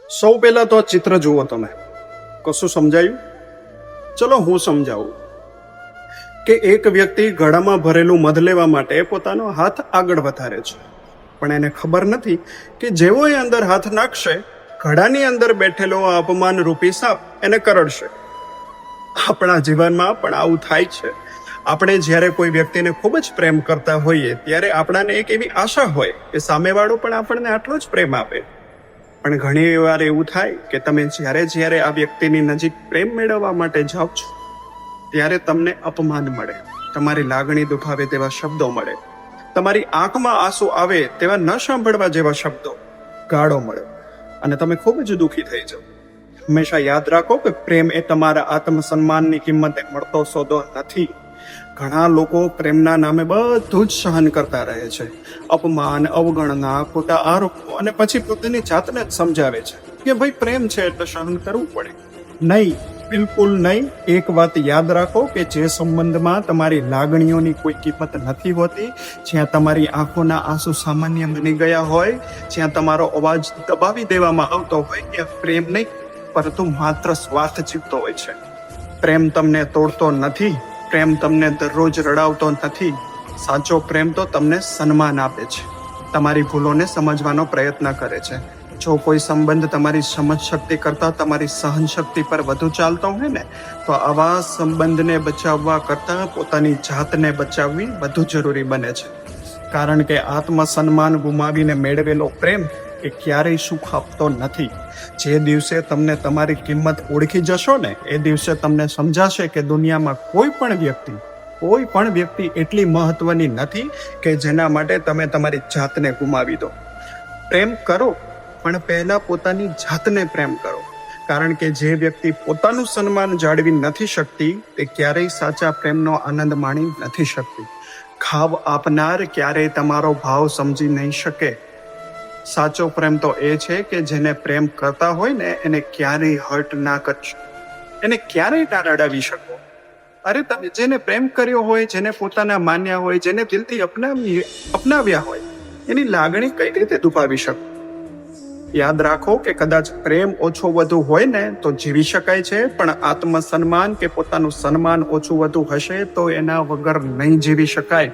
સૌ પહેલા તો આ ચિત્ર જુઓ તમે. કશું સમજાયું? ચલો હું સમજાવું કે એક વ્યક્તિ ગળામાં ભરેલું મધ લેવા માટે પોતાનો હાથ આગળ વધારે છે, પણ એને ખબર નથી કે જેવો એ અંદર હાથ નાખશે, ઘડાની અંદર બેઠેલો આ અપમાન રૂપી સાપ એને કરડશે. આપણા જીવનમાં પણ આવું થાય છે. આપણે જ્યારે કોઈ વ્યક્તિને ખૂબ જ પ્રેમ કરતા હોઈએ ત્યારે આપણાને એક એવી આશા હોય કે સામેવાળો પણ આપણને આટલો જ પ્રેમ આપે. પણ ઘણી વાર એવું થાય કે તમે જ્યારે આ વ્યક્તિની નજીક પ્રેમ મેળવવા માટે જાઓ છો ત્યારે તમને અપમાન મળે, તમારી લાગણી દુખાવે તેવા શબ્દો મળે, તમારી આંખમાં આંસુ આવે તેવા ન સાંભળવા જેવા શબ્દો, ગાળો મળે અને તમે ખૂબ જ દુઃખી થઈ જાઓ. હંમેશા યાદ રાખો કે પ્રેમ એ તમારા આત્મસન્માનની કિંમતે મળતો સોદો નથી. ઘણા લોકો પ્રેમના નામે બધું જ સહન કરતા રહે છે. અપમાન, અવગણના, ખોટા આરોપો અને પછી પોતાની જાતને જ સમજાવે છે કે ભાઈ પ્રેમ છે એટલે સહન કરવું પડે. નહીં, બિલકુલ નહીં. એક વાત યાદ રાખો કે જે સંબંધમાં તમારી લાગણીઓની કોઈ કિંમત નથી હોતી, જ્યાં તમારી આંખોના આંસુ સામાન્ય બની ગયા હોય, જ્યાં તમારો અવાજ દબાવી દેવામાં આવતો હોય, ત્યાં પ્રેમ નહીં પરંતુ માત્ર સ્વાર્થ જીવતો હોય છે. પ્રેમ તમને તોડતો નથી, પ્રેમ તમને દરરોજ રડાવતો નથી. સાચો પ્રેમ તો તમને સન્માન આપે છે, તમારી ભૂલોને સમજવાનો પ્રયત્ન કરે છે. જો કોઈ સંબંધ તમારી સમજ શક્તિ કરતાં તમારી સહન શક્તિ પર વધુ ચાલતો હોય ને, તો આવા સંબંધને બચાવવા કરતાં પોતાની જાતને બચાવવી વધુ જરૂરી બને છે. કારણ કે આત્મસન્માન ગુમાવીને મેળવેલો પ્રેમ એ ક્યારેય સુખ આપતો નથી. જે દિવસે તમને તમારી કિંમત ઓળખી જશો ને, એ દિવસે તમને સમજાશે કે દુનિયામાં કોઈ પણ વ્યક્તિ એટલી મહત્વની નથી કે જેના માટે તમે તમારી જાતને ગુમાવી દો. પ્રેમ કરો, પણ પહેલા પોતાની જાતને પ્રેમ કરો. કારણ કે જે વ્યક્તિ પોતાનું સન્માન જાળવી નથી શકતી, તે ક્યારેય સાચા પ્રેમનો આનંદ માણી નથી શકતી. ખાવ આપનાર ક્યારેય તમારો ભાવ સમજી નહીં શકે. સાચો પ્રેમ તો એ છે કે જેને પ્રેમ કરતા હોય ને એને ક્યારેય હર્ટ ના કરશો, એને ક્યારેય ના રડાવી શકો. અરે તમે જેને પ્રેમ કર્યો હોય, જેને પોતાના માન્યા હોય, જેને દિલથી અપનાવ્યા હોય, એની લાગણી કઈ રીતે દુભાવી શકો? યાદ રાખો કે કદાચ પ્રેમ ઓછો વધુ હોય ને તો જીવી શકાય છે, પણ આત્મસન્માન કે પોતાનું સન્માન ઓછું વધુ હશે તો એના વગર નહીં જીવી શકાય.